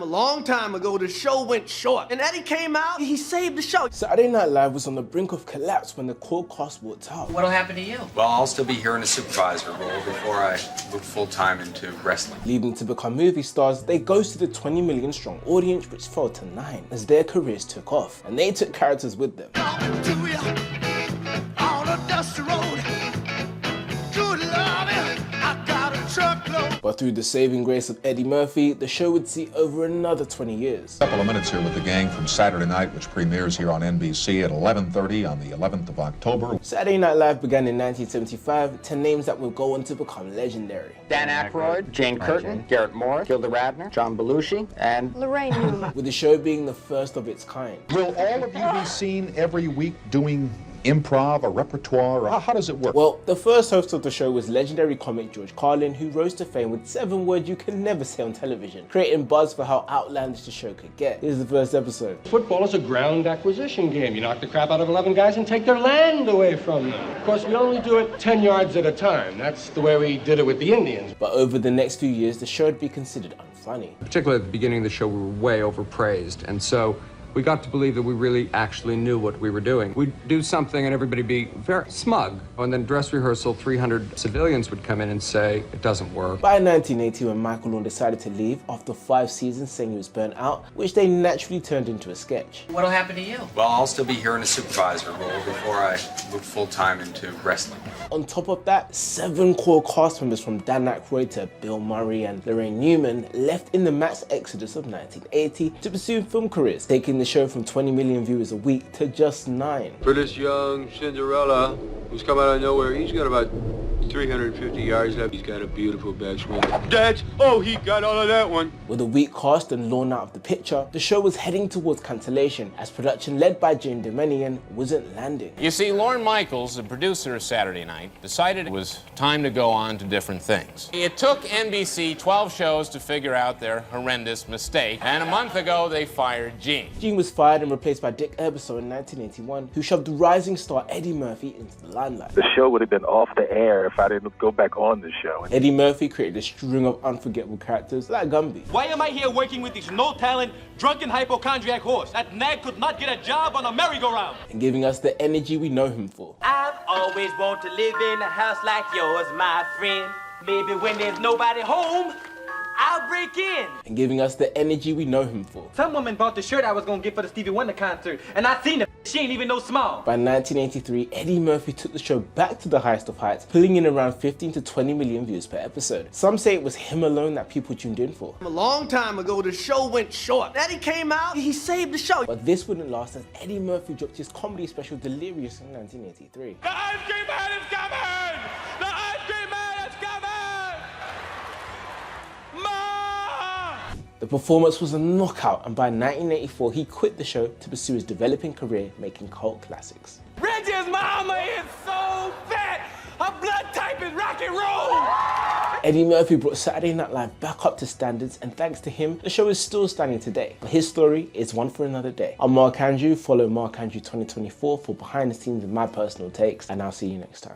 A long time ago, the show went short, and Eddie came out, he saved the show. Saturday Night Live was on the brink of collapse when the core cast walked out. What'll happen to you? Well, I'll still be here in a supervisor role before I move full-time into wrestling. Leaving to become movie stars, they ghosted a 20 million strong audience which fell to 9 as their careers took off, and they took characters with them. But through the saving grace of Eddie Murphy, the show would see over another 20 years. A couple of minutes here with the gang from Saturday Night, which premieres here on NBC at 11:30 on the 11th of October. Saturday Night Live began in 1975 to names that would go on to become legendary. Dan Aykroyd, Jane Curtin, Garrett Morris, Gilda Radner, John Belushi, and Lorraine Newman. With the show being the first of its kind. Will all of you be seen every week doing improv or repertoire? Or how does it work? Well, the first host of the show was legendary comic George Carlin, who rose to fame with 7 words you can never say on television, creating buzz for how outlandish the show could get. Here's the first episode. Football is a ground acquisition game. You knock the crap out of 11 guys and take their land away from them. Of course, we only do it 10 yards at a time. That's the way we did it with the Indians. But over the next few years, the show would be considered unfunny. Particularly at the beginning of the show, we were way overpraised, and so we got to believe that we really actually knew what we were doing. We'd do something and everybody be very smug. And then dress rehearsal, 300 civilians would come in and say, it doesn't work. By 1980, when Michael Lawn decided to leave after 5 seasons saying he was burnt out, which they naturally turned into a sketch. what'll happen to you? Well, I'll still be here in a supervisor role before I move full-time into wrestling. On top of that, 7 core cast members from Dan Aykroyd to Bill Murray and Lorraine Newman left in the mass exodus of 1980 to pursue film careers, taking the show from 20 million viewers a week to just 9. For this young Cinderella who's come out of nowhere, he's got about 350 yards left. He's got a beautiful backswing. He got all of that one. With a weak cast and Lawn out of the picture, the show was heading towards cancellation as production led by Jane Domenian wasn't landing. You see, Lorne Michaels, the producer of Saturday Night, decided it was time to go on to different things. It took NBC 12 shows to figure out their horrendous mistake, and a month ago they fired Gene. Gene was fired and replaced by Dick Ebersol in 1981, who shoved rising star Eddie Murphy into the limelight. The show would have been off the air if I didn't go back on the show. Eddie Murphy created a string of unforgettable characters like Gumby. Why am I here working with this no-talent, drunken hypochondriac horse? That nag could not get a job on a merry-go-round. And giving us the energy we know him for. I've always wanted to live in a house like yours, my friend. Maybe when there's nobody home, I'll break in. And giving us the energy we know him for. Some woman bought the shirt I was gonna get for the Stevie Wonder concert, and I seen her. She ain't even no small. By 1983, Eddie Murphy took the show back to the highest of heights, pulling in around 15 to 20 million views per episode. Some say it was him alone that people tuned in for. A long time ago, the show went short. Eddie came out, he saved the show. But this wouldn't last as Eddie Murphy dropped his comedy special Delirious in 1983. The ice cream man is coming! The ice cream man is coming! The performance was a knockout, and by 1984 he quit the show to pursue his developing career making cult classics. Reggie's mama is so fat! Her blood type is rock and roll! Eddie Murphy brought Saturday Night Live back up to standards, and thanks to him, the show is still standing today. But his story is one for another day. I'm Markndrew. Follow Markndrew 2024 for behind the scenes and my personal takes, and I'll see you next time.